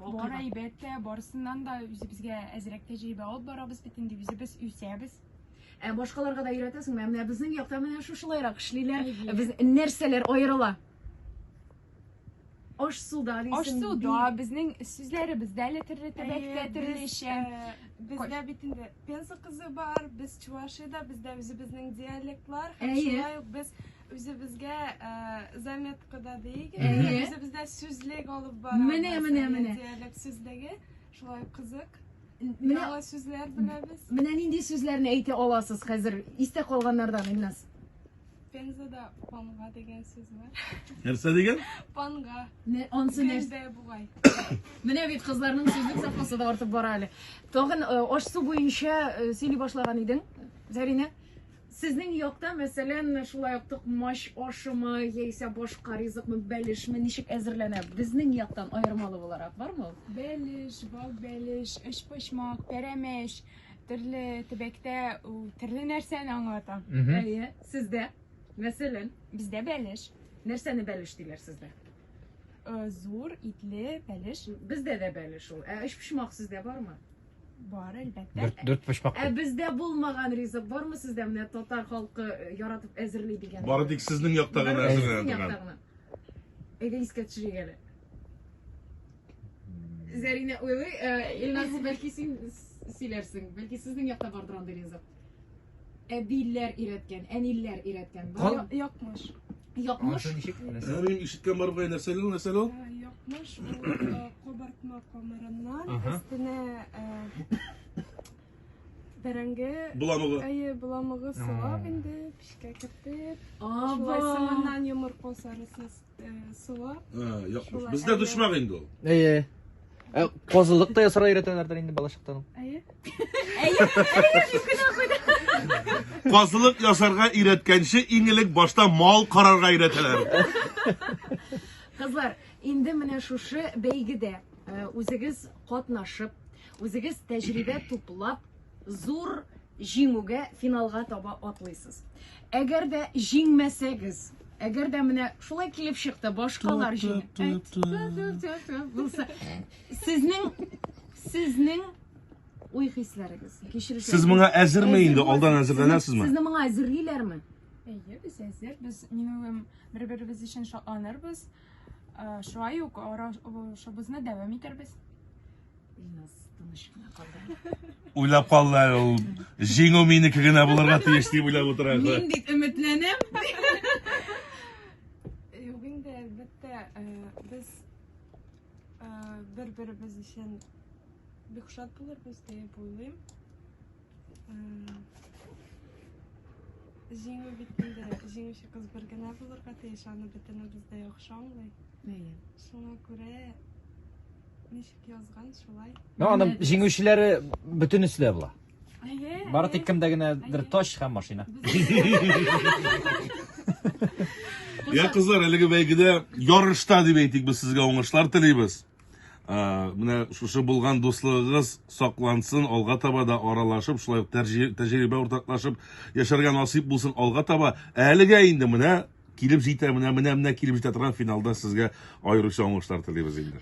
Бар әлбәттә, барысыннан да үзебезгә әзрәк тәҗрибә алып барабыз бит инде, үзебез үсәбез. Башкаларга да өйрәтәсеңме? Менә безнең якта менә шушылайрак эшлиләр. Без нәрсәләр аерыла? Аш суда Аш-суда безнең сүзләребездә әле төрле төбәктә төрлечә. Бездә бит инде Пенза кызы бар, без Чувашиядә, бездә үзебезнең диалектлар, шулай ук без үзебезгә заметкада диген, үзебездә сүзлек алып барабыз. Менә. Диалект сүзлеге, шулай кызык. Менә сүзләр беләбез. Менә нинди сүзләрне әйтә аласыз хәзер? Истә калганнардан Илназ. Пензада панга дигән сүз бар. Нәрсә дигән? Панга. Ансы нәрсә? Гәндә бугай. Менә бит кызларның сүзлек запасы да артып бара әле. Тагын аш-су буенча сөйли башлаган идең, Зарина. Сезнең якта, мәсәлән, шулай ук токмаш ашымы, яисә башка ризыкмы, бәлешме ничек әзерләнә? Безнең яктан аермалы буларак бармы? Бәлеш, бал бәлеш, эшпошмак, пәрәмәш, төрле төбәктә төрле нәрсәне аңлата. Әйе, сездә мәсәлән, Бездә бәлеш, нәрсәне бәлеш диләр сездә? зур, итле бәлеш Бездә дә бәлеш ул. Эш пишмак сездә бармы? бар әлбәттә. Дүрт пошмак. Бездә булмаган ризык бармы сездә? Менә татар халкы яратып әзерли дигән. Бары тик сезнең якта гына әзерләнә торган. Әйдә искә төшерик әле. Зарина уйлый, Илназ бәлки син сөйләрсең, бәлки сезнең якта бардыр андый ризык. Әбиләр өйрәткән, әниләр өйрәткән. Якмыш. Якмыш. Мин ишеткән бар бай нәрсә ул? Якмыш кабартма камерыннан өстенә бәрәңге Буламыгы. әйе буламыгы сылап инде пешкә кертеп, шулай Аба. соңыннан йомырка сарысын сылап. Якмыш. Бездә дошмак инде ул. Әйе. Казылык та ясарга өйрәтәләрдер инде балачактан. Әйе. Казылык ясарга өйрәткәнче иң элек башта мал карарга өйрәтәләр. Кызлар, инде менә шушы бәйгедә үзегез катнашып, үзегез тәҗрибә туплап, зур җиңүгә финалга таба атлыйсыз. Әгәр дә җиңмәсәгез, әгәр дә менә шулай килеп чыкты, башкалар җиңә. Булса, сезнең уй-хисләрегез, кичеришегез. Сез моңа әзерме инде? Алдан әзерләнәсезме? Сезне моңа әзерлиләрме? Әйе, без әзер, без минем бер-беребез өчен шатланырбыз. Шулай ук арашыбызны дәвам итәрбез. Илназ тыныч кына калды. Уйлап калды ул. Җиңү минеке генә булырга тиеш дип уйлап утыра. Мин бит өметләнәм. Юк инде әлбәттә без бер-беребез өчен бик шат булырбыз дип уйлыйм. Җиңү бит инде җиңүче кыз бер генә булырга тиеш, аны бөтенебез дә яхшы аңлый. Шуңа күрә ничек язган шулай. Аның җиңүчеләре бөтенесе дә була. Әйе. Бары тик кемдә генәдер таш һәм машина. Я кызлар, әлеге бәйгедә ярышта дип әйтик, без сезгә уңышлар телибез. Менә шушы булган дуслыгыгыз саклансын, алга таба да аралашып, шулай тәҗрибә уртаклашып яшәргә насыйп булсын алга таба. Әлегә инде менә килеп җитә, менә килеп җитә торган финалда сезгә аеруча уңышлар телибез инде.